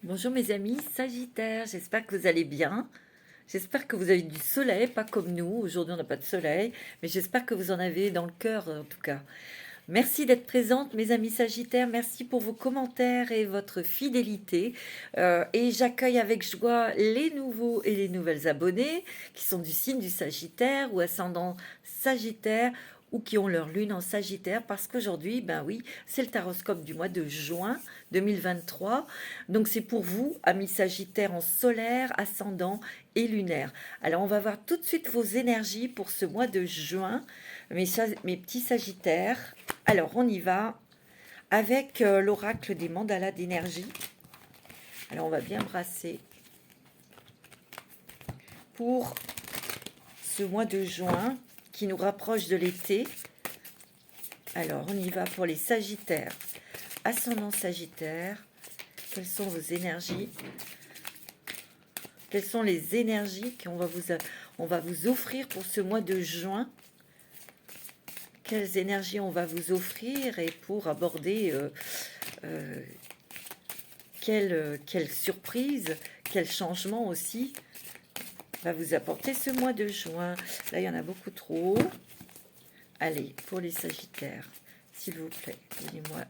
Bonjour mes amis Sagittaires, j'espère que vous allez bien. J'espère que vous avez du soleil, pas comme nous. Aujourd'hui on n'a pas de soleil, mais j'espère que vous en avez dans le cœur en tout cas. Merci d'être présente mes amis Sagittaires, merci pour vos commentaires et votre fidélité. Et j'accueille avec joie les nouveaux et les nouvelles abonnés qui sont du signe du Sagittaire ou ascendant Sagittaire ou qui ont leur lune en Sagittaire parce qu'aujourd'hui, ben oui, c'est le taroscope du mois de juin 2023. Donc c'est pour vous, amis Sagittaires en solaire, ascendant et lunaire. Alors on va voir tout de suite vos énergies pour ce mois de juin, mes petits Sagittaires. Alors on y va avec l'oracle des mandalas d'énergie. Alors on va bien brasser pour ce mois de juin qui nous rapproche de l'été. Alors on y va pour les Sagittaires, ascendant Sagittaire. Quelles sont vos énergies? Quelles sont les énergies qu'on va vous offrir pour ce mois de juin? Quelles énergies on va vous offrir et pour aborder quelle surprise, quel changement aussi va vous apporter ce mois de juin. Là, il y en a beaucoup trop. Allez, pour les Sagittaires, s'il vous plaît, donnez-moi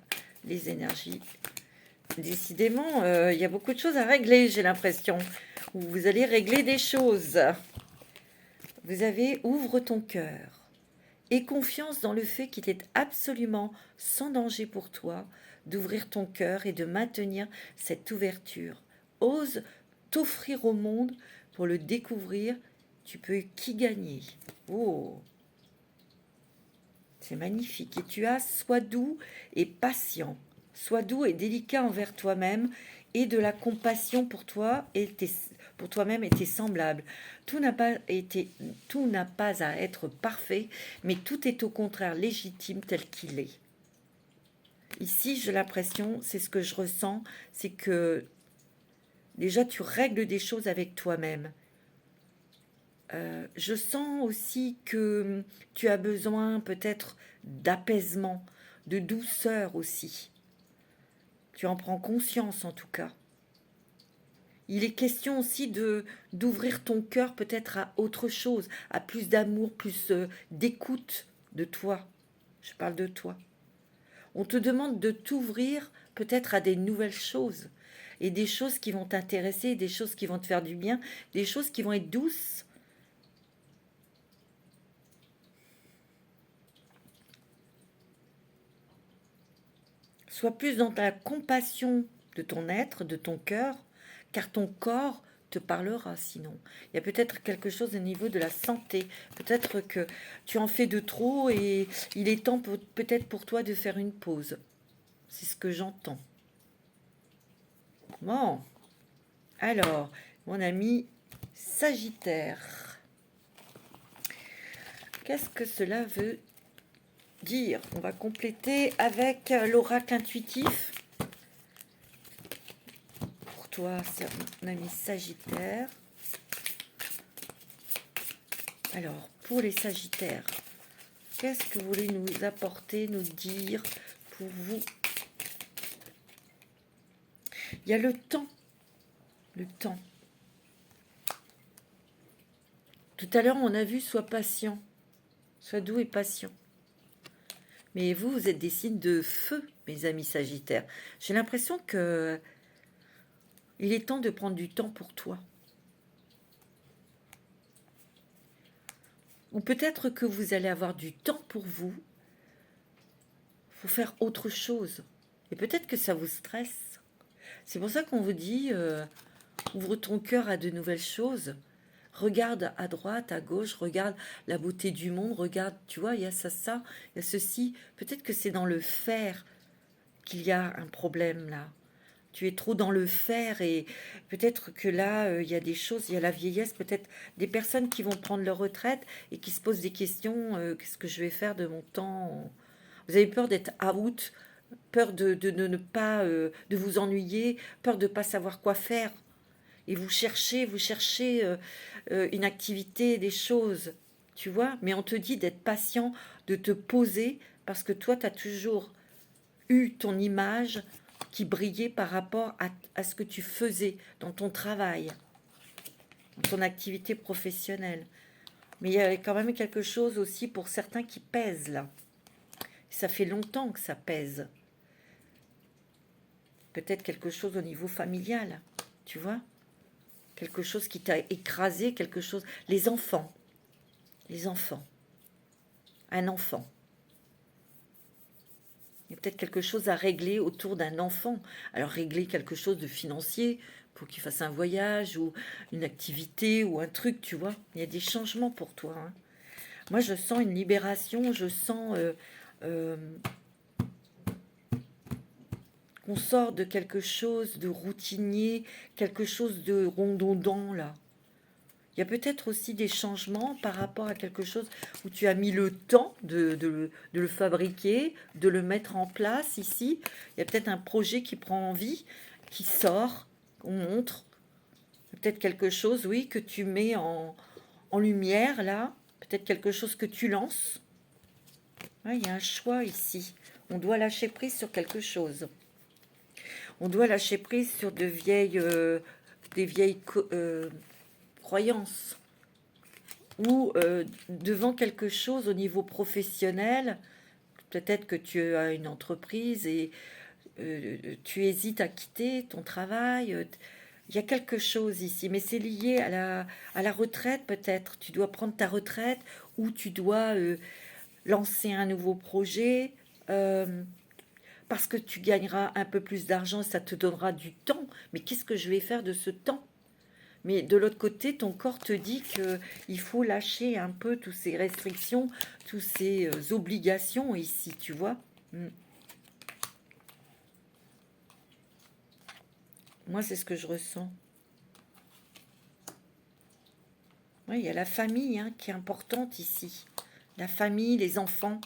les énergies. Décidément, il y a beaucoup de choses à régler, j'ai l'impression. Vous allez régler des choses. Vous avez « Ouvre ton cœur » et confiance dans le fait qu'il est absolument sans danger pour toi d'ouvrir ton cœur et de maintenir cette ouverture. Ose t'offrir au monde pour le découvrir. Tu peux qu'y gagner. Oh, c'est magnifique. Et tu as, sois doux et patient. Sois doux et délicat envers toi-même et de la compassion pour toi et pour toi-même et tes semblables. Tout n'a pas à être parfait, mais tout est au contraire légitime tel qu'il est. Ici, j'ai l'impression, c'est ce que je ressens, c'est que déjà tu règles des choses avec toi-même. Je sens aussi que tu as besoin peut-être d'apaisement, de douceur aussi. Tu en prends conscience en tout cas. Il est question aussi d'ouvrir ton cœur peut-être à autre chose, à plus d'amour, plus d'écoute de toi. Je parle de toi. On te demande de t'ouvrir peut-être à des nouvelles choses et des choses qui vont t'intéresser, des choses qui vont te faire du bien, des choses qui vont être douces. Sois plus dans ta compassion de ton être, de ton cœur, car ton corps te parlera sinon. Il y a peut-être quelque chose au niveau de la santé. Peut-être que tu en fais de trop et il est temps peut-être pour toi de faire une pause. C'est ce que j'entends. Bon, alors, mon ami Sagittaire, qu'est-ce que cela veut dire? On va compléter avec l'oracle intuitif. Pour toi, c'est mon ami Sagittaire. Alors, pour les Sagittaires, qu'est-ce que vous voulez nous apporter, nous dire pour vous? Il y a le temps. Le temps. Tout à l'heure, on a vu, sois patient. Sois doux et patient. Mais vous, vous êtes des signes de feu, mes amis Sagittaires. J'ai l'impression que il est temps de prendre du temps pour toi. Ou peut-être que vous allez avoir du temps pour vous, pour faire autre chose. Et peut-être que ça vous stresse. C'est pour ça qu'on vous dit, ouvre ton cœur à de nouvelles choses. Regarde à droite, à gauche, regarde la beauté du monde, regarde, tu vois, il y a ça, il y a ceci. Peut-être que c'est dans le faire qu'il y a un problème là. Tu es trop dans le faire et peut-être que là, il y a des choses, il y a la vieillesse, peut-être des personnes qui vont prendre leur retraite et qui se posent des questions, qu'est-ce que je vais faire de mon temps? Vous avez peur d'être out, peur de ne pas, de vous ennuyer, peur de ne pas savoir quoi faire. Et vous cherchez une activité, des choses, tu vois. Mais on te dit d'être patient, de te poser, parce que toi, tu as toujours eu ton image qui brillait par rapport à ce que tu faisais dans ton travail, dans ton activité professionnelle. Mais il y avait quand même quelque chose aussi pour certains qui pèse là. Ça fait longtemps que ça pèse. Peut-être quelque chose au niveau familial, tu vois? Quelque chose qui t'a écrasé, quelque chose... Les enfants. Les enfants. Un enfant. Il y a peut-être quelque chose à régler autour d'un enfant. Alors régler quelque chose de financier pour qu'il fasse un voyage ou une activité ou un truc, tu vois. Il y a des changements pour toi, hein. Moi, je sens une libération, je sens euh, qu'on sort de quelque chose de routinier, quelque chose de redondant, là. Il y a peut-être aussi des changements par rapport à quelque chose où tu as mis le temps de le fabriquer, de le mettre en place ici. Il y a peut-être un projet qui prend vie, qui sort, qu'on montre. Peut-être quelque chose, oui, que tu mets en lumière, là. Peut-être quelque chose que tu lances. Ouais, il y a un choix ici. On doit lâcher prise sur quelque chose. On doit lâcher prise sur des vieilles croyances. Ou devant quelque chose au niveau professionnel, peut-être que tu as une entreprise et tu hésites à quitter ton travail. Il y a quelque chose ici, mais c'est lié à la retraite peut-être. Tu dois prendre ta retraite ou tu dois lancer un nouveau projet. Parce que tu gagneras un peu plus d'argent, ça te donnera du temps. Mais qu'est-ce que je vais faire de ce temps? Mais de l'autre côté, ton corps te dit qu'il faut lâcher un peu toutes ces restrictions, toutes ces obligations ici, tu vois. Mm. Moi, c'est ce que je ressens. Oui, il y a la famille hein, qui est importante ici. La famille, les enfants.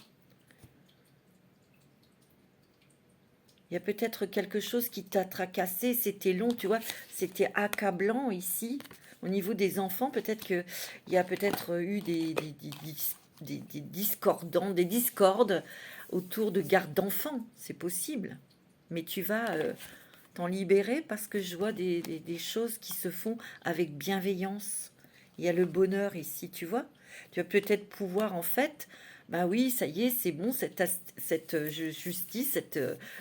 Il y a peut-être quelque chose qui t'a tracassé, c'était long, tu vois, c'était accablant ici. Au niveau des enfants, peut-être qu'il y a peut-être eu des des discordes autour de garde d'enfants, c'est possible. Mais tu vas t'en libérer parce que je vois des choses qui se font avec bienveillance. Il y a le bonheur ici, tu vois. Tu vas peut-être pouvoir en fait bah oui, ça y est, c'est bon, cette justice, cette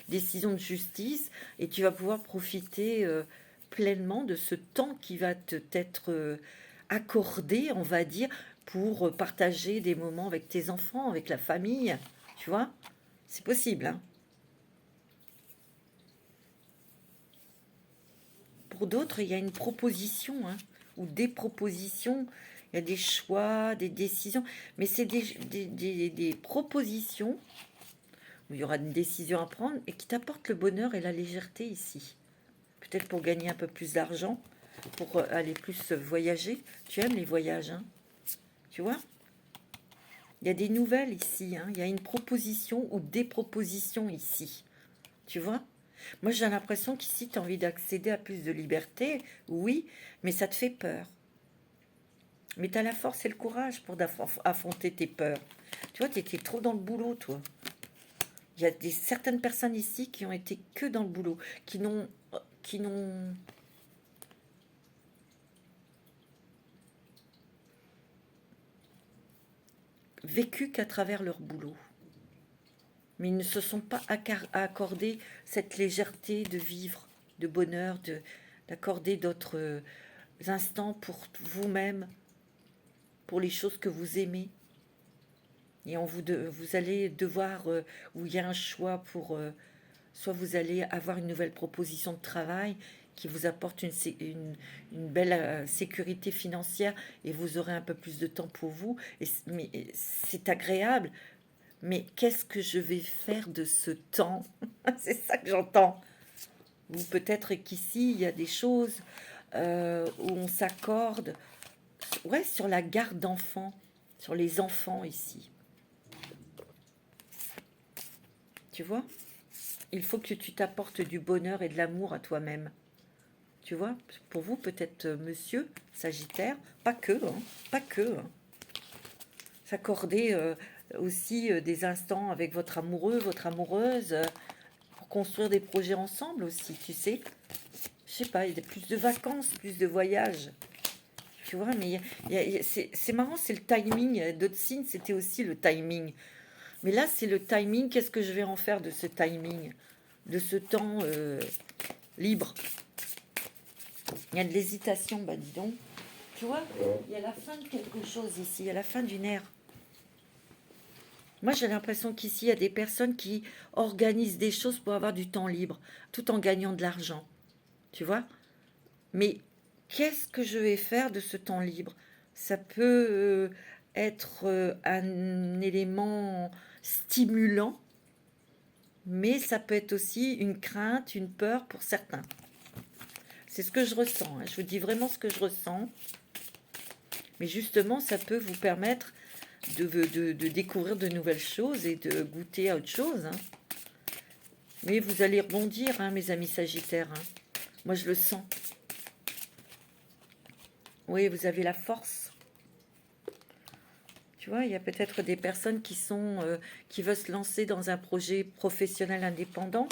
décision de justice, et tu vas pouvoir profiter pleinement de ce temps qui va t'être accordé, on va dire, pour partager des moments avec tes enfants, avec la famille, tu vois? C'est possible, hein. Pour d'autres, il y a une proposition, hein, ou des propositions, il y a des choix, des décisions, mais c'est des propositions où il y aura une décision à prendre et qui t'apporte le bonheur et la légèreté ici. Peut-être pour gagner un peu plus d'argent, pour aller plus voyager. Tu aimes les voyages, hein? Tu vois? Il y a des nouvelles ici, hein? Il y a une proposition ou des propositions ici. Tu vois? Moi, j'ai l'impression qu'ici, tu as envie d'accéder à plus de liberté, oui, mais ça te fait peur. Mais tu as la force et le courage pour affronter tes peurs. Tu vois, tu étais trop dans le boulot, toi. Il y a certaines personnes ici qui ont été que dans le boulot, qui n'ont vécu qu'à travers leur boulot. Mais ils ne se sont pas accordé cette légèreté de vivre, de bonheur, d'accorder d'autres instants pour vous-même, pour les choses que vous aimez. Et vous allez devoir, où il y a un choix pour, soit vous allez avoir une nouvelle proposition de travail qui vous apporte une belle sécurité financière et vous aurez un peu plus de temps pour vous. Mais c'est agréable. Mais qu'est-ce que je vais faire de ce temps? C'est ça que j'entends. Ou peut-être qu'ici, il y a des choses où on s'accorde ouais, sur la garde d'enfants, sur les enfants ici. Tu vois? Il faut que tu t'apportes du bonheur et de l'amour à toi-même. Tu vois? Pour vous, peut-être, monsieur Sagittaire, pas que, hein, pas que. Hein. S'accorder aussi des instants avec votre amoureux, votre amoureuse, pour construire des projets ensemble aussi, tu sais. Je sais pas, il y a plus de vacances, plus de voyages. Tu vois, mais c'est marrant, c'est le timing. D'autres signes, c'était aussi le timing. Mais là, c'est le timing. Qu'est-ce que je vais en faire de ce timing? De ce temps libre? Il y a de l'hésitation, bah dis donc. Tu vois, il y a la fin de quelque chose ici, il y a la fin d'une ère. Moi, j'ai l'impression qu'ici, il y a des personnes qui organisent des choses pour avoir du temps libre, tout en gagnant de l'argent. Tu vois? Mais qu'est-ce que je vais faire de ce temps libre? Ça peut être un élément stimulant, mais ça peut être aussi une crainte, une peur pour certains. C'est ce que je ressens, hein. Je vous dis vraiment ce que je ressens. Mais justement, ça peut vous permettre de découvrir de nouvelles choses et de goûter à autre chose, hein. Mais vous allez rebondir, hein, mes amis Sagittaires, hein. Moi, je le sens. Oui, vous avez la force. Tu vois, il y a peut-être des personnes qui veulent se lancer dans un projet professionnel indépendant,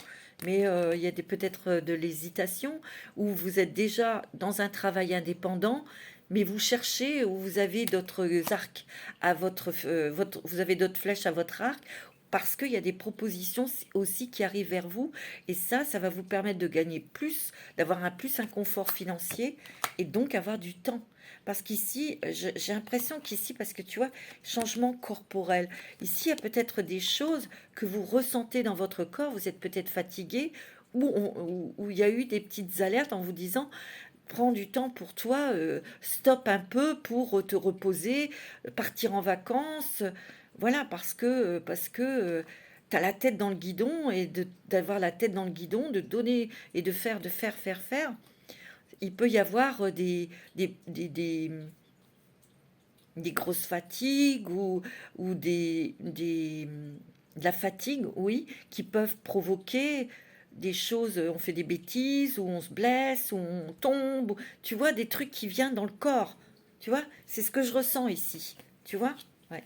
mais il y a peut-être de l'hésitation, ou vous êtes déjà dans un travail indépendant, mais vous cherchez, ou vous avez d'autres arcs à vous avez d'autres flèches à votre arc, parce qu'il y a des propositions aussi qui arrivent vers vous, et ça va vous permettre de gagner plus, d'avoir un confort financier, et donc avoir du temps. Parce qu'ici, j'ai l'impression qu'ici, parce que tu vois, changement corporel. Ici, il y a peut-être des choses que vous ressentez dans votre corps, vous êtes peut-être fatigué, ou il y a eu des petites alertes en vous disant, prends du temps pour toi, stop un peu pour te reposer, partir en vacances. Voilà, parce que tu as la tête dans le guidon, et d'avoir la tête dans le guidon, de donner et de faire, faire. Il peut y avoir des grosses fatigues ou de la fatigue, oui, qui peuvent provoquer des choses. On fait des bêtises, ou on se blesse, ou on tombe, tu vois, des trucs qui viennent dans le corps. Tu vois, c'est ce que je ressens ici. Tu vois, ouais.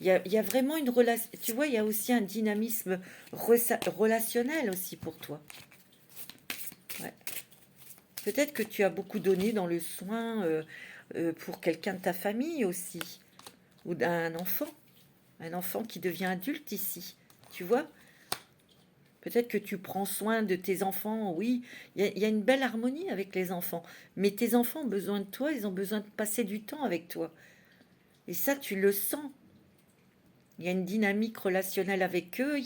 Il y a vraiment une relation. Tu vois, il y a aussi un dynamisme relationnel aussi pour toi. Ouais. Peut-être que tu as beaucoup donné dans le soin pour quelqu'un de ta famille aussi, ou d'un enfant, un enfant qui devient adulte ici, tu vois. Peut-être que tu prends soin de tes enfants, oui, il y a une belle harmonie avec les enfants, mais tes enfants ont besoin de toi, ils ont besoin de passer du temps avec toi. Et ça, tu le sens. Il y a une dynamique relationnelle avec eux,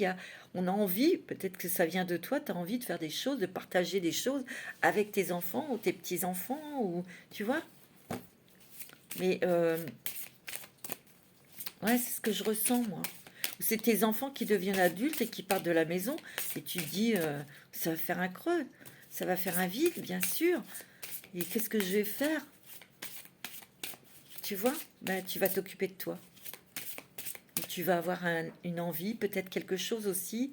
on a envie, peut-être que ça vient de toi, tu as envie de faire des choses, de partager des choses avec tes enfants ou tes petits-enfants, ou tu vois. Mais ouais, c'est ce que je ressens, moi. C'est tes enfants qui deviennent adultes et qui partent de la maison, et tu te dis, ça va faire un creux, ça va faire un vide, bien sûr. Et qu'est-ce que je vais faire? Tu vois? Ben, tu vas t'occuper de toi. Et tu vas avoir une envie, peut-être quelque chose aussi.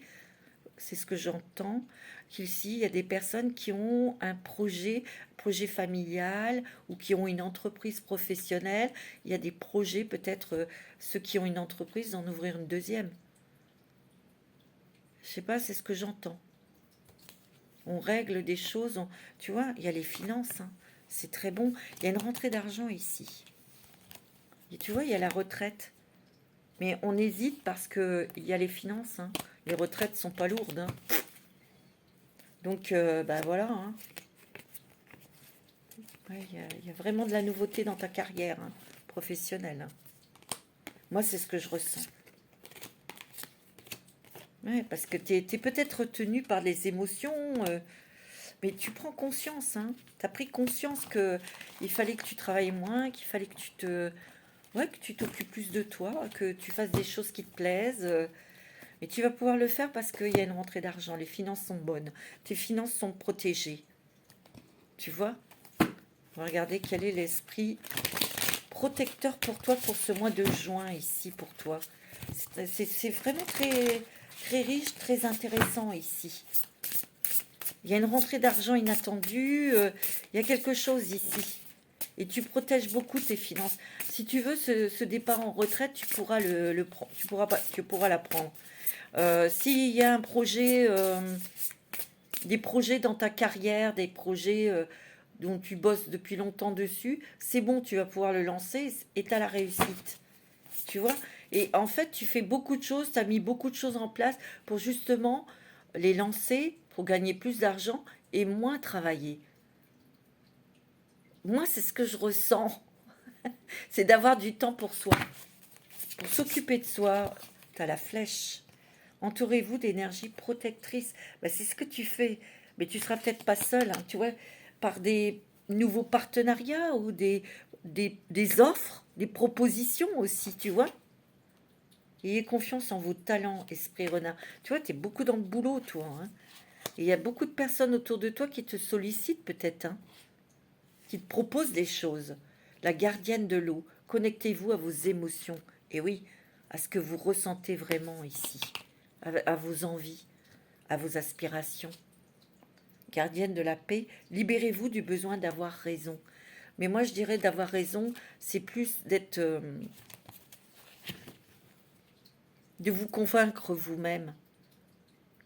C'est ce que j'entends. Qu'ici, il y a des personnes qui ont un projet familial, ou qui ont une entreprise professionnelle. Il y a des projets, peut-être ceux qui ont une entreprise, d'en ouvrir une deuxième. Je sais pas, c'est ce que j'entends. On règle des choses, tu vois, il y a les finances, hein. C'est très bon. Il y a une rentrée d'argent ici. Et tu vois, il y a la retraite. Mais on hésite parce qu'il y a les finances, hein. Les retraites sont pas lourdes, hein. Donc, bah voilà, hein. Ouais, il y a vraiment de la nouveauté dans ta carrière, hein, professionnelle, hein. Moi, c'est ce que je ressens. Ouais, parce que tu es peut-être retenu par les émotions, mais tu prends conscience, hein. Tu as pris conscience que il fallait que tu travailles moins, qu'il fallait que ouais, que tu t'occupes plus de toi, que tu fasses des choses qui te plaisent. Mais tu vas pouvoir le faire parce qu'il y a une rentrée d'argent. Les finances sont bonnes. Tes finances sont protégées. Tu vois? On va regarder quel est l'esprit protecteur pour toi pour ce mois de juin ici pour toi. C'est vraiment très, très riche, très intéressant ici. Il y a une rentrée d'argent inattendue. Il y a quelque chose ici. Et tu protèges beaucoup tes finances. Si tu veux ce départ en retraite, tu pourras tu pourras la prendre. S'il y a un projet, des projets dans ta carrière, des projets dont tu bosses depuis longtemps dessus, c'est bon, tu vas pouvoir le lancer et tu as la réussite. Tu vois? Et en fait, tu fais beaucoup de choses, tu as mis beaucoup de choses en place pour justement les lancer, pour gagner plus d'argent et moins travailler. Moi, c'est ce que je ressens, c'est d'avoir du temps pour soi, pour s'occuper de soi. Tu as la flèche. Entourez-vous d'énergie protectrice. Ben, c'est ce que tu fais. Mais tu seras peut-être pas seul, hein, tu vois, par des nouveaux partenariats ou des offres, des propositions aussi, tu vois. Ayez confiance en vos talents, esprit renard. Tu vois, tu es beaucoup dans le boulot, toi. Hein. Et il y a beaucoup de personnes autour de toi qui te sollicitent peut-être, hein, qui te proposent des choses. La gardienne de l'eau, connectez-vous à vos émotions. Et oui, à ce que vous ressentez vraiment ici, à vos envies, à vos aspirations. Gardienne de la paix, libérez-vous du besoin d'avoir raison. Mais moi, je dirais d'avoir raison, c'est plus d'être... de vous convaincre vous-même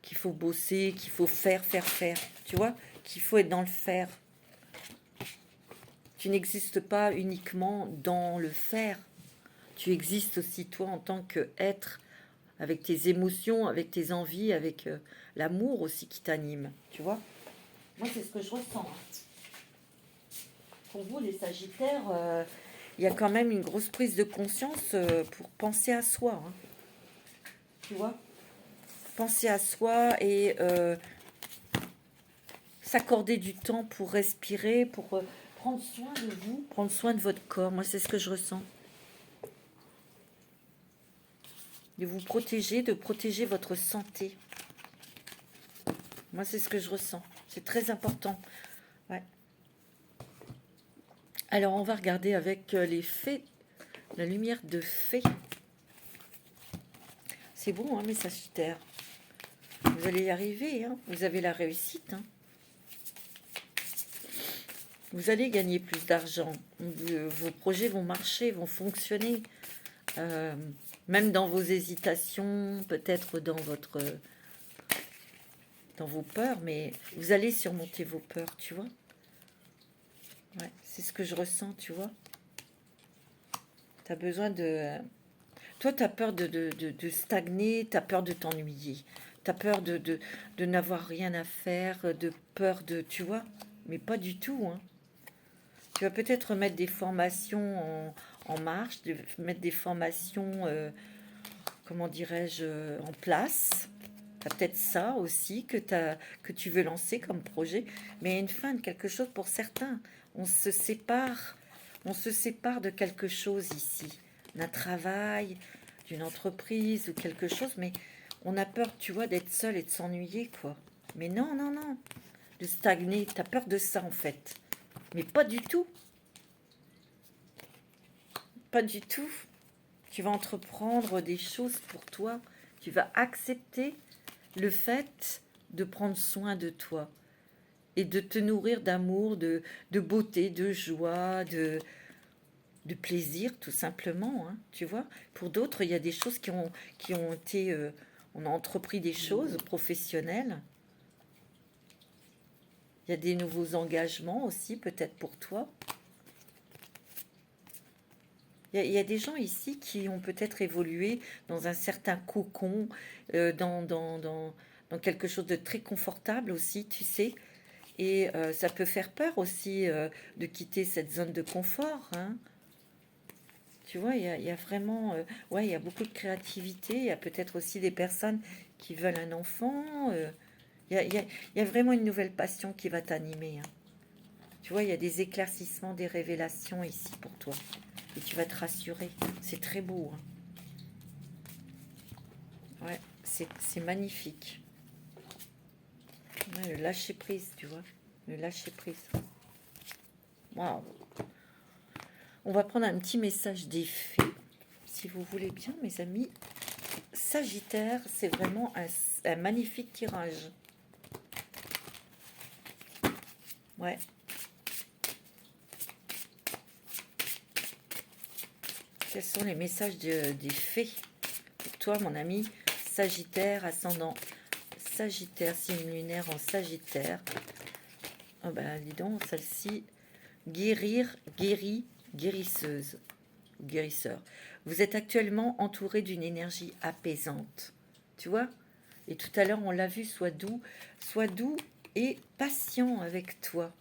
qu'il faut bosser, qu'il faut faire, tu vois, qu'il faut être dans le faire. Tu n'existes pas uniquement dans le faire, tu existes aussi toi en tant qu'être, avec tes émotions, avec tes envies, avec l'amour aussi qui t'anime, tu vois. Moi, c'est ce que je ressens. Pour vous, les Sagittaires, il y a quand même une grosse prise de conscience pour penser à soi, hein, tu vois. Penser à soi et s'accorder du temps pour respirer, pour prendre soin de vous, prendre soin de votre corps. Moi, c'est ce que je ressens. De vous protéger, de protéger votre santé. Moi, c'est ce que je ressens. C'est très important. Ouais. Alors, on va regarder avec les fées, la lumière de fées. C'est bon, hein, mes Sagittaires. Vous allez y arriver, hein. Vous avez la réussite, hein. Vous allez gagner plus d'argent. Vos projets vont marcher, vont fonctionner. Même dans vos hésitations, peut-être dans vos peurs, mais vous allez surmonter vos peurs, tu vois. Ouais, c'est ce que je ressens, tu vois. Tu as besoin de... Toi, tu as peur de stagner, tu as peur de t'ennuyer. Tu as peur de n'avoir rien à faire, de peur de... Tu vois, mais pas du tout, hein. Tu vas peut-être mettre des formations en marche, mettre des formations, comment dirais-je, en place. Tu as peut-être ça aussi que tu veux lancer comme projet, mais il y a une fin de quelque chose pour certains. On se sépare de quelque chose ici, d'un travail, d'une entreprise ou quelque chose, mais on a peur, tu vois, d'être seul et de s'ennuyer, quoi. Mais non, non, non, de stagner, tu as peur de ça en fait. Mais pas du tout. Pas du tout. Tu vas entreprendre des choses pour toi. Tu vas accepter le fait de prendre soin de toi et de te nourrir d'amour, de beauté, de joie, de plaisir, tout simplement. Hein, tu vois, pour d'autres, il y a des choses qui ont été... on a entrepris des choses professionnelles. Il y a des nouveaux engagements aussi, peut-être pour toi. Il y a des gens ici qui ont peut-être évolué dans un certain cocon, dans quelque chose de très confortable aussi, tu sais. Et ça peut faire peur aussi de quitter cette zone de confort. Hein. Tu vois, il y a vraiment... ouais, il y a beaucoup de créativité. Il y a peut-être aussi des personnes qui veulent un enfant. Il y a vraiment une nouvelle passion qui va t'animer. Hein. Tu vois, il y a des éclaircissements, des révélations ici pour toi. Et tu vas te rassurer. C'est très beau. Hein. Ouais, c'est magnifique. Ouais, le lâcher prise, tu vois. Le lâcher prise. Waouh. On va prendre un petit message des fées, si vous voulez bien, mes amis. Sagittaire, c'est vraiment un magnifique tirage. Ouais. Quels sont les messages des fées pour toi, mon ami Sagittaire, ascendant Sagittaire, signe lunaire en Sagittaire. Oh ben, dis donc, celle-ci, guérir, guéri, guérisseuse, guérisseur. Vous êtes actuellement entouré d'une énergie apaisante, tu vois. Et tout à l'heure, on l'a vu, sois doux et patient avec toi.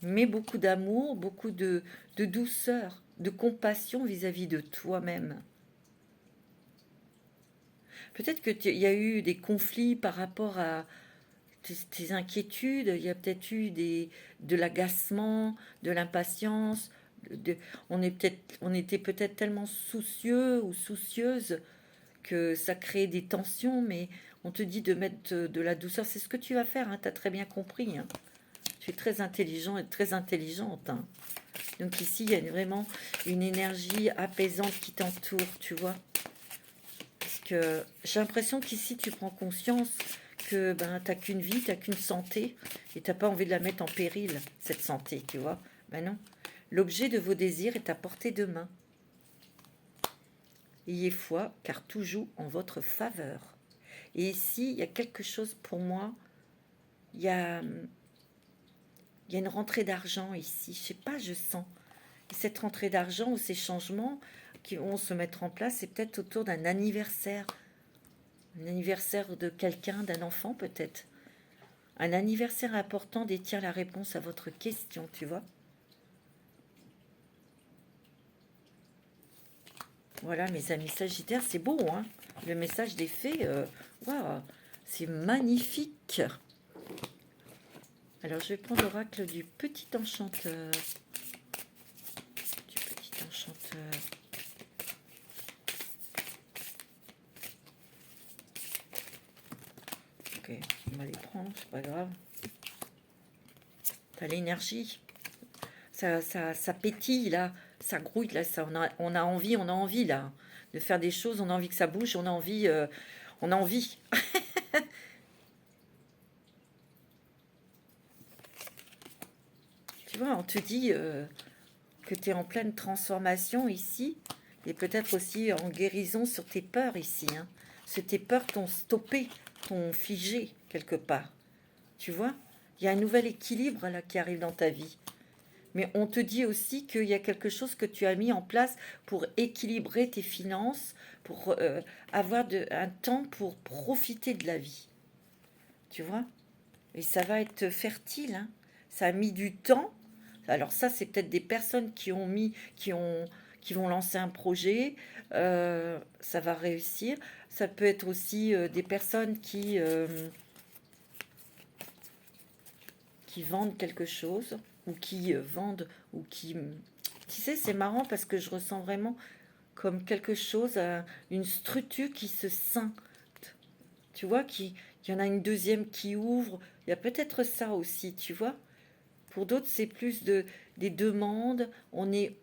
Mais beaucoup d'amour, beaucoup de douceur, de compassion vis-à-vis de toi-même. Peut-être qu'il y a eu des conflits par rapport à tes inquiétudes, il y a peut-être eu de l'agacement, de l'impatience. On était peut-être tellement soucieux ou soucieuse que ça crée des tensions, mais on te dit de mettre de la douceur. C'est ce que tu vas faire, hein, tu as très bien compris. Hein. Tu es très intelligent et très intelligente. Hein. Donc ici, il y a vraiment une énergie apaisante qui t'entoure, tu vois. Parce que j'ai l'impression qu'ici, tu prends conscience que ben, tu n'as qu'une vie, tu n'as qu'une santé, et tu n'as pas envie de la mettre en péril, cette santé, tu vois. Ben non. L'objet de vos désirs est à portée de main. Ayez foi, car tout joue en votre faveur. Et ici, il y a quelque chose pour moi, il y a une rentrée d'argent ici, je sais pas, je sens. Et cette rentrée d'argent ou ces changements qui vont se mettre en place, c'est peut-être autour d'un anniversaire. Un anniversaire de quelqu'un, d'un enfant peut-être. Un anniversaire important détient la réponse à votre question, tu vois. Voilà, mes amis Sagittaires, c'est beau, hein. Le message des fées, waouh, c'est magnifique. Alors, je vais prendre l'oracle du petit enchanteur. Du petit enchanteur. Ok, on va les prendre, c'est pas grave. T'as l'énergie. Ça pétille, là. Ça grouille, là. Ça, on a envie, là. De faire des choses, on a envie que ça bouge, on a envie. On a envie. Tu vois, on te dit que tu es en pleine transformation ici, et peut-être aussi en guérison sur tes peurs ici. Hein. Parce que tes peurs t'ont stoppé, t'ont figé quelque part. Tu vois, il y a un nouvel équilibre là qui arrive dans ta vie. Mais on te dit aussi qu'il y a quelque chose que tu as mis en place pour équilibrer tes finances, pour avoir un temps pour profiter de la vie. Tu vois? Et ça va être fertile. Hein. Ça a mis du temps. Alors ça, c'est peut-être des personnes qui vont lancer un projet. Ça va réussir. Ça peut être aussi des personnes qui vendent quelque chose ou qui vendent ou qui... Tu sais, c'est marrant parce que je ressens vraiment comme quelque chose, une structure qui se scinde. Tu vois, il y en a une deuxième qui ouvre. Il y a peut-être ça aussi, tu vois. Pour d'autres, c'est plus des demandes. On est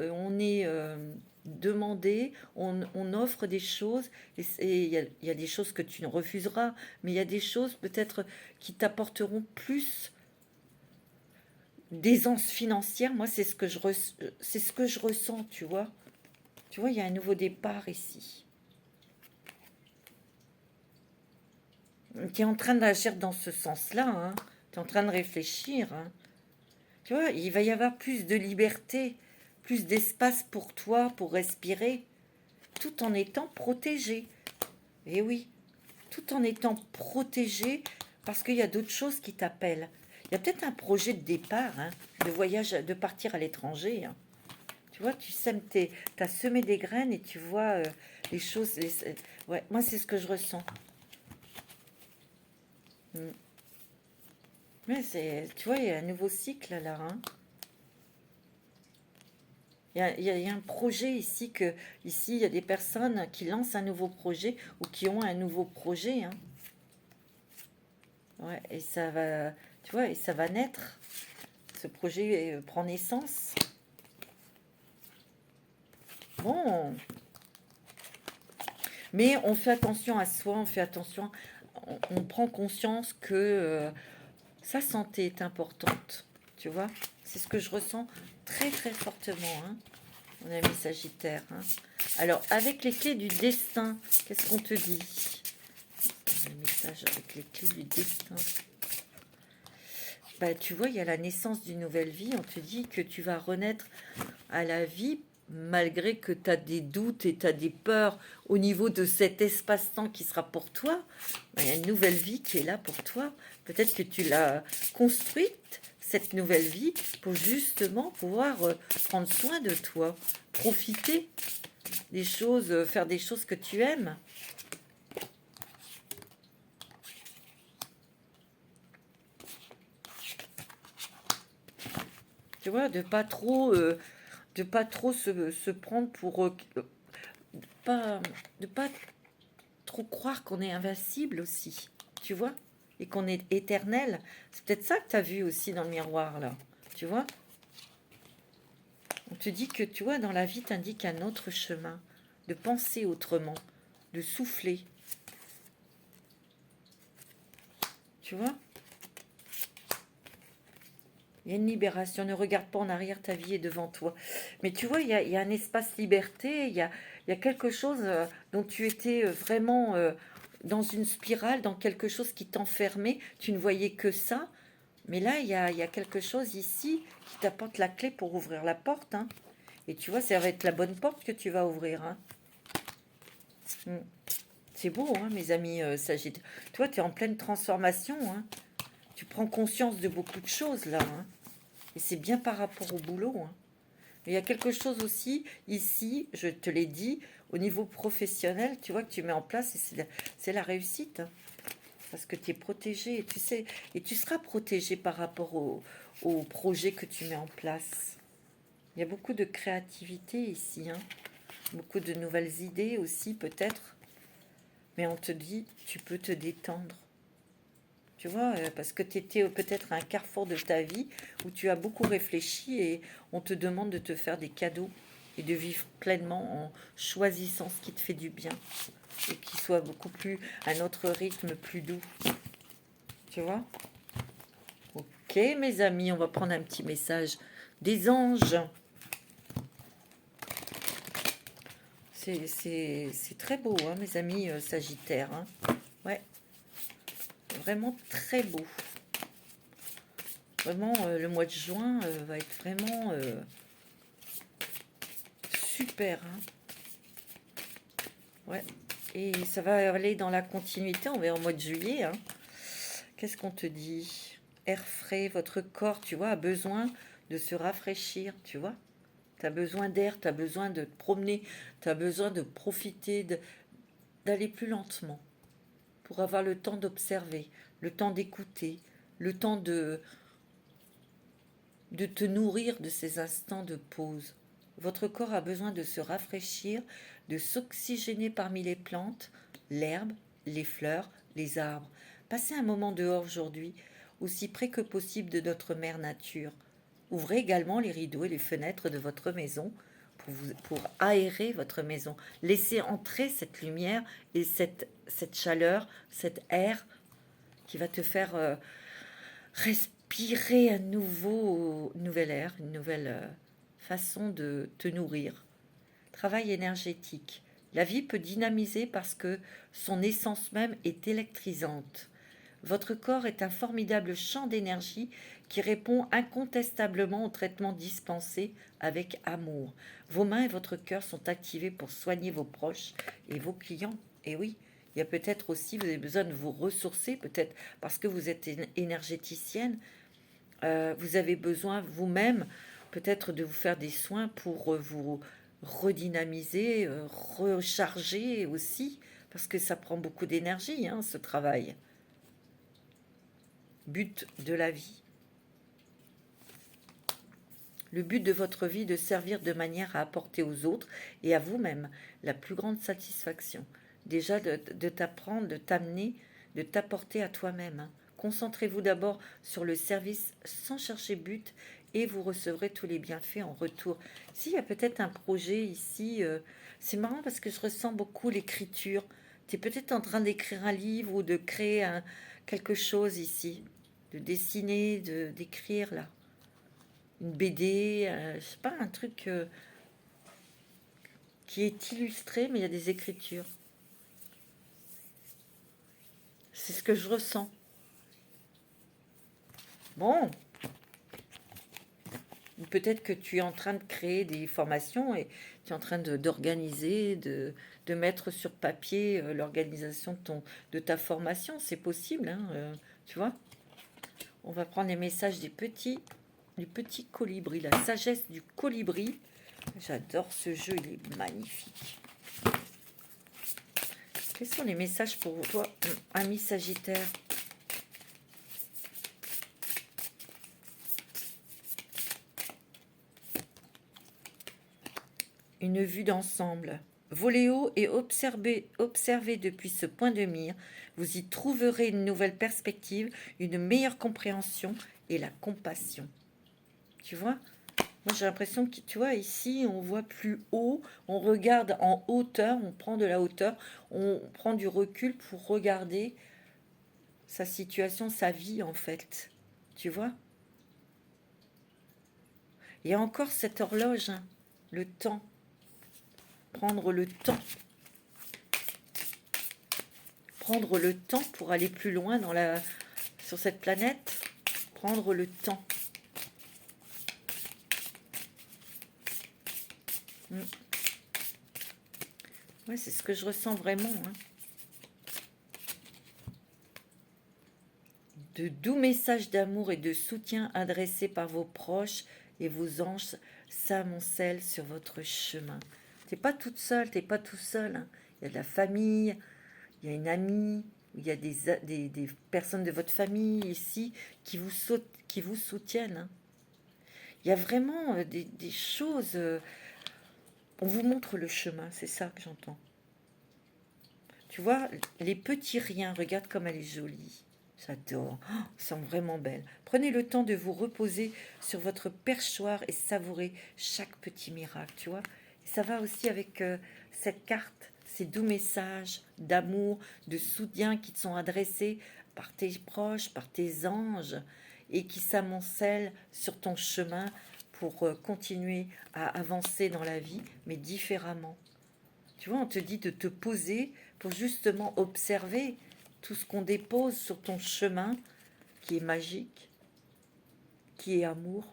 demandé, on offre des choses. Et il y a des choses que tu ne refuseras. Mais il y a des choses peut-être qui t'apporteront plus d'aisance financière. Moi, c'est ce que je ressens, tu vois. Tu vois, il y a un nouveau départ ici. Tu es en train d'agir dans ce sens-là. Hein. Tu es en train de réfléchir. Hein. Tu vois, il va y avoir plus de liberté, plus d'espace pour toi, pour respirer, tout en étant protégé. Et oui, tout en étant protégé, parce qu'il y a d'autres choses qui t'appellent. Il y a peut-être un projet de départ, hein, de voyage, de partir à l'étranger. Hein. Tu vois, tu sèmes t'as semé des graines et tu vois les choses. Ouais, moi, c'est ce que je ressens. Mm. Mais tu vois, il y a un nouveau cycle là. Hein. Il y a un projet ici ici il y a des personnes qui lancent un nouveau projet ou qui ont un nouveau projet. Hein. Ouais, et ça va, tu vois, et ça va naître. Ce projet prend naissance. Bon, mais on fait attention à soi, on fait attention, on prend conscience que sa santé est importante. Tu vois, c'est ce que je ressens très très fortement. Hein. mon ami Sagittaire, hein. Alors, avec les clés du destin, qu'est-ce qu'on te dit? Un message avec les clés du destin. Bah, tu vois, il y a la naissance d'une nouvelle vie. On te dit que tu vas renaître à la vie, malgré que tu as des doutes et tu as des peurs au niveau de cet espace-temps qui sera pour toi. Bah, il y a une nouvelle vie qui est là pour toi. Peut-être que tu l'as construite, cette nouvelle vie, pour justement pouvoir prendre soin de toi, profiter des choses, faire des choses que tu aimes. Tu vois, de pas trop se prendre pour pas, de pas trop croire qu'on est invincible aussi, tu vois, et qu'on est éternel. C'est peut-être ça que tu as vu aussi dans le miroir là, tu vois. On te dit que, tu vois, dans la vie, t'indique un autre chemin, de penser autrement, de souffler, tu vois. Il y a une libération, ne regarde pas en arrière, ta vie est devant toi. Mais tu vois, il y a un espace liberté, il y a quelque chose dont tu étais vraiment dans une spirale, dans quelque chose qui t'enfermait, tu ne voyais que ça. Mais là, il y a quelque chose ici qui t'apporte la clé pour ouvrir la porte, hein. Et tu vois, ça va être la bonne porte que tu vas ouvrir, hein. Mm. C'est beau, hein, mes amis Sagittaire. Toi, tu es en pleine transformation, hein. Tu prends conscience de beaucoup de choses, là, hein. Et c'est bien par rapport au boulot, hein. Mais il y a quelque chose aussi, ici, je te l'ai dit, au niveau professionnel, tu vois, que tu mets en place, et c'est la réussite, hein. Parce que tu es protégé, et tu sais, et tu seras protégé par rapport au projet que tu mets en place. Il y a beaucoup de créativité ici, hein. Beaucoup de nouvelles idées aussi, peut-être. Mais on te dit, tu peux te détendre. Tu vois, parce que tu étais peut-être à un carrefour de ta vie où tu as beaucoup réfléchi et on te demande de te faire des cadeaux et de vivre pleinement en choisissant ce qui te fait du bien et qui soit beaucoup plus à notre rythme plus doux. Tu vois? Ok, mes amis, on va prendre un petit message des anges. C'est très beau, hein, mes amis Sagittaires, hein. Ouais, vraiment très beau. Vraiment, le mois de juin va être vraiment super, hein. Ouais. Et ça va aller dans la continuité, on va en mois de juillet, hein. Qu'est-ce qu'on te dit? Air frais, votre corps, tu vois, a besoin de se rafraîchir, tu vois. Tu as besoin d'air, tu as besoin de te promener, tu as besoin de profiter, d'aller plus lentement pour avoir le temps d'observer, le temps d'écouter, le temps de te nourrir de ces instants de pause. Votre corps a besoin de se rafraîchir, de s'oxygéner parmi les plantes, l'herbe, les fleurs, les arbres. Passez un moment dehors aujourd'hui, aussi près que possible de notre mère nature. Ouvrez également les rideaux et les fenêtres de votre maison pour aérer votre maison. Laissez entrer cette lumière et cette chaleur, cet air qui va te faire respirer nouvel air, une nouvelle façon de te nourrir. Travail énergétique. La vie peut dynamiser parce que son essence même est électrisante. Votre corps est un formidable champ d'énergie qui répond incontestablement au traitement dispensé avec amour. Vos mains et votre cœur sont activés pour soigner vos proches et vos clients. Et oui, il y a peut-être aussi, vous avez besoin de vous ressourcer, peut-être parce que vous êtes énergéticienne, vous avez besoin vous-même peut-être de vous faire des soins pour vous redynamiser, recharger aussi, parce que ça prend beaucoup d'énergie, hein, ce travail. But de la vie. Le but de votre vie est de servir de manière à apporter aux autres et à vous-même la plus grande satisfaction. Déjà de t'apprendre, de t'amener, de t'apporter à toi-même, hein. Concentrez-vous d'abord sur le service sans chercher but et vous recevrez tous les bienfaits en retour. S'il y a peut-être un projet ici, c'est marrant parce que je ressens beaucoup l'écriture. Tu es peut-être en train d'écrire un livre ou de créer quelque chose ici, de dessiner, d'écrire là. Une BD, je sais pas, un truc qui est illustré, mais il y a des écritures. C'est ce que je ressens. Bon, peut-être que tu es en train de créer des formations et tu es en train d'organiser, de mettre sur papier l'organisation de ta formation. C'est possible, hein, tu vois. On va prendre les messages du petit colibri, la sagesse du colibri. J'adore ce jeu, il est magnifique. Quels sont les messages pour toi, ami Sagittaire? Une vue d'ensemble. Volez haut et observez depuis ce point de mire. Vous y trouverez une nouvelle perspective, une meilleure compréhension et la compassion. Tu vois? Moi, j'ai l'impression que, tu vois, ici, on voit plus haut, on regarde en hauteur, on prend de la hauteur, on prend du recul pour regarder sa situation, sa vie, en fait. Tu vois? Il y a encore cette horloge, hein, le temps. Prendre le temps. Prendre le temps pour aller plus loin sur cette planète. Prendre le temps. Ouais, c'est ce que je ressens vraiment. Hein. De doux messages d'amour et de soutien adressés par vos proches et vos anges s'amoncellent sur votre chemin. T'es pas toute seule, t'es pas tout seul. Hein. Il y a de la famille, il y a une amie, il y a des personnes de votre famille ici qui vous soutiennent. Hein. Il y a vraiment des choses. On vous montre le chemin, c'est ça que j'entends. Tu vois, les petits riens, regarde comme elle est jolie. J'adore, oh, elles sont vraiment belles. Prenez le temps de vous reposer sur votre perchoir et savourer chaque petit miracle, tu vois. Et ça va aussi avec cette carte, ces doux messages d'amour, de soutien qui te sont adressés par tes proches, par tes anges, et qui s'amoncellent sur ton chemin pour continuer à avancer dans la vie, mais différemment. Tu vois, on te dit de te poser pour justement observer tout ce qu'on dépose sur ton chemin, qui est magique, qui est amour.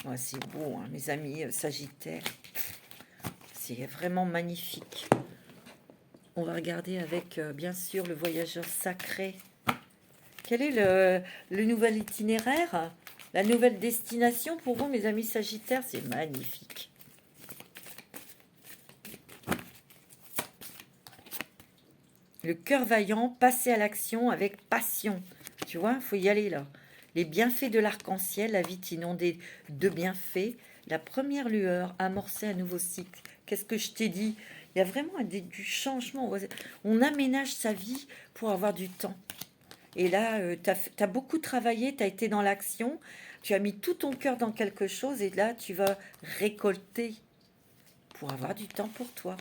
Ouais, c'est beau, hein, mes amis Sagittaires. C'est vraiment magnifique. On va regarder avec, bien sûr, le voyageur sacré. Quel est le nouvel itinéraire? La nouvelle destination pour vous, mes amis Sagittaires? C'est magnifique. Le cœur vaillant, passer à l'action avec passion. Tu vois, il faut y aller là. Les bienfaits de l'arc-en-ciel, la vie inondée de bienfaits. La première lueur, amorcer un nouveau cycle. Qu'est-ce que je t'ai dit? Il y a vraiment du changement. On aménage sa vie pour avoir du temps. Et là, tu as beaucoup travaillé, tu as été dans l'action, tu as mis tout ton cœur dans quelque chose et là, tu vas récolter pour avoir du temps pour toi.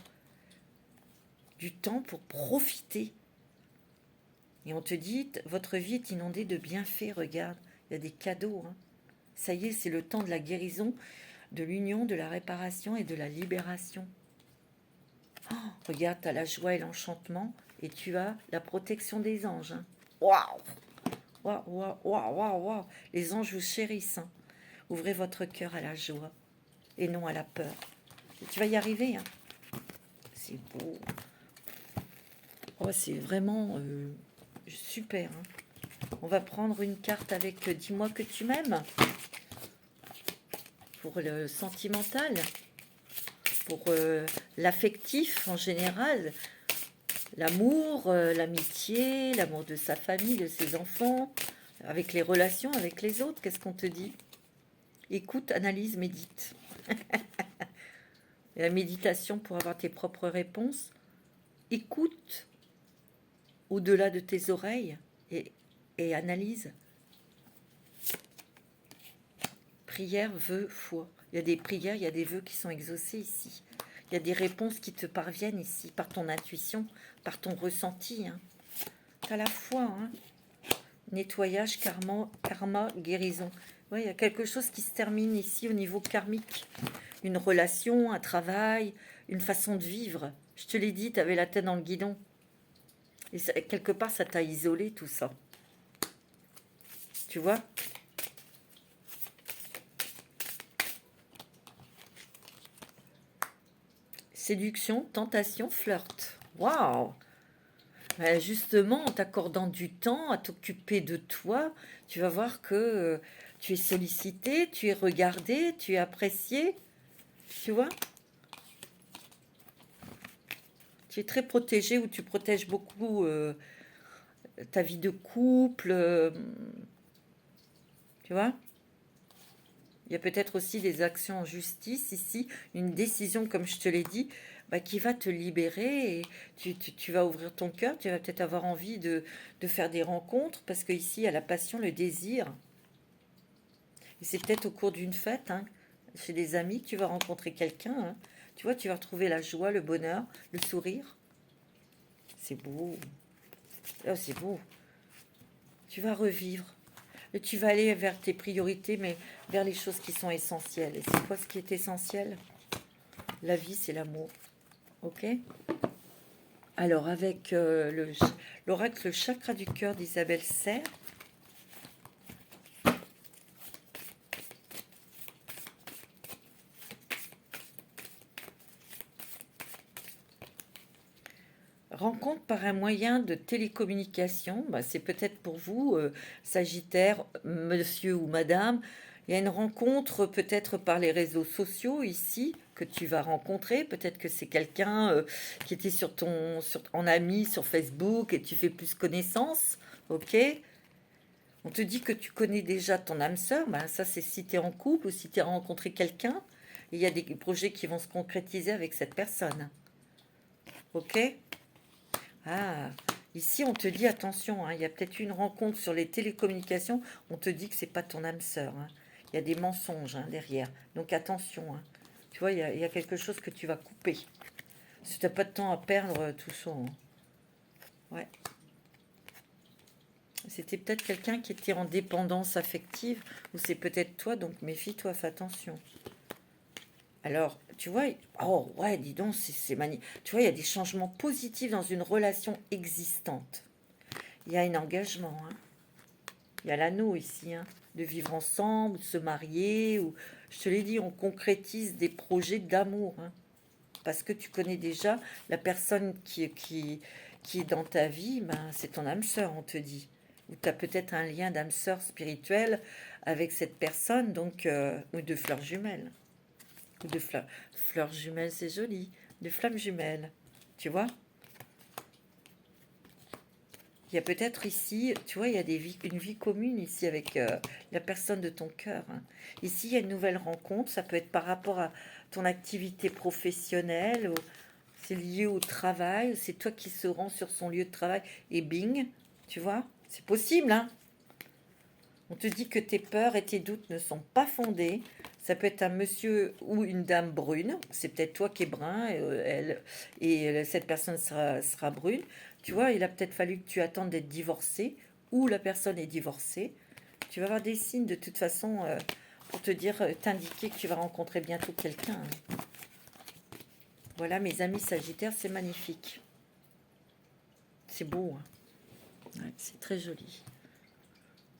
Du temps pour profiter. Et on te dit, votre vie est inondée de bienfaits, regarde, il y a des cadeaux. Hein. Ça y est, c'est le temps de la guérison, de l'union, de la réparation et de la libération. Oh, regarde, tu as la joie et l'enchantement et tu as la protection des anges. Hein. Waouh! Waouh, waouh, waouh, waouh, waouh! Les anges vous chérissent. Hein. Ouvrez votre cœur à la joie et non à la peur. Et tu vas y arriver. Hein. C'est beau. Oh, c'est vraiment super. Hein. On va prendre une carte avec dis-moi que tu m'aimes. Pour le sentimental. Pour l'affectif en général. L'amour, l'amitié, l'amour de sa famille, de ses enfants. Avec les relations avec les autres. Qu'est-ce qu'on te dit? Écoute, analyse, médite. Et la méditation pour avoir tes propres réponses. Écoute au-delà de tes oreilles et analyse. Prière, vœu, foi. Il y a des prières, il y a des vœux qui sont exaucés ici. Il y a des réponses qui te parviennent ici par ton intuition, par ton ressenti. Hein. Tu as la foi. Hein. Nettoyage, karma, guérison. Ouais, il y a quelque chose qui se termine ici au niveau karmique. une relation, un travail, une façon de vivre. Je te l'ai dit, tu avais la tête dans le guidon. Et ça, quelque part, ça t'a isolé tout ça. Tu vois? Séduction, tentation, flirt. Waouh! Ben, justement, en t'accordant du temps à t'occuper de toi, tu vas voir que tu es sollicité, tu es regardé, tu es apprécié. Tu vois? Tu es très protégé ou tu protèges beaucoup ta vie de couple. Tu vois? Il y a peut-être aussi des actions en justice ici, une décision, comme je te l'ai dit, bah, qui va te libérer et tu vas ouvrir ton cœur, tu vas peut-être avoir envie de faire des rencontres parce qu'ici, il y a la passion, le désir. Et c'est peut-être au cours d'une fête, hein, chez des amis, que tu vas rencontrer quelqu'un. Hein. Tu vois, tu vas retrouver la joie, le bonheur, le sourire. C'est beau. Oh, c'est beau. Tu vas revivre. Et tu vas aller vers tes priorités, mais vers les choses qui sont essentielles. Et c'est quoi ce qui est essentiel? La vie, c'est l'amour. Ok? Alors, avec l'oracle chakra du cœur d'Isabelle Serre, rencontre par un moyen de télécommunication, bah, c'est peut-être pour vous, Sagittaire, monsieur ou madame. Il y a une rencontre peut-être par les réseaux sociaux ici que tu vas rencontrer. Peut-être que c'est quelqu'un qui était en ami sur Facebook et tu fais plus connaissance. Ok? On te dit que tu connais déjà ton âme sœur. Bah, ça, c'est si tu es en couple ou si tu as rencontré quelqu'un. Il y a des projets qui vont se concrétiser avec cette personne. Ok? Ah, ici on te dit attention, hein, il y a peut-être une rencontre sur les télécommunications, on te dit que c'est pas ton âme sœur. Hein. Il y a des mensonges hein, derrière. Donc attention. Hein. Tu vois, il y a quelque chose que tu vas couper. Si tu n'as pas de temps à perdre, tout ça. Hein. Ouais. C'était peut-être quelqu'un qui était en dépendance affective, ou c'est peut-être toi, donc méfie-toi, fais attention. Alors, tu vois, oh ouais, dis donc, c'est magnifique. Tu vois, il y a des changements positifs dans une relation existante. Il y a un engagement, hein. Il y a l'anneau ici, hein, de vivre ensemble, de se marier, ou je te l'ai dit, on concrétise des projets d'amour, hein, parce que tu connais déjà la personne qui est dans ta vie, ben, c'est ton âme sœur, on te dit. Ou tu as peut-être un lien d'âme sœur spirituelle avec cette personne, donc, ou de fleurs jumelles. Ou de fleurs jumelles, c'est joli. De flammes jumelles, tu vois. Il y a peut-être ici, tu vois, il y a une vie commune ici avec la personne de ton cœur. Hein. Ici, il y a une nouvelle rencontre. Ça peut être par rapport à ton activité professionnelle. C'est lié au travail. C'est toi qui se rends sur son lieu de travail. Et bing, tu vois, c'est possible. Hein. On te dit que tes peurs et tes doutes ne sont pas fondés. Ça peut être un monsieur ou une dame brune. C'est peut-être toi qui es brun cette personne sera brune. Tu vois, il a peut-être fallu que tu attendes d'être divorcé ou la personne est divorcée. Tu vas avoir des signes de toute façon pour te dire, t'indiquer que tu vas rencontrer bientôt quelqu'un. Hein. Voilà, mes amis Sagittaires, c'est magnifique. C'est beau. Hein. Ouais, c'est très joli.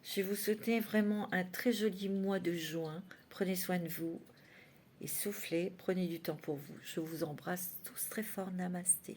Je vais vous souhaiter vraiment un très joli mois de juin. Prenez soin de vous et soufflez, prenez du temps pour vous. Je vous embrasse tous très fort. Namasté.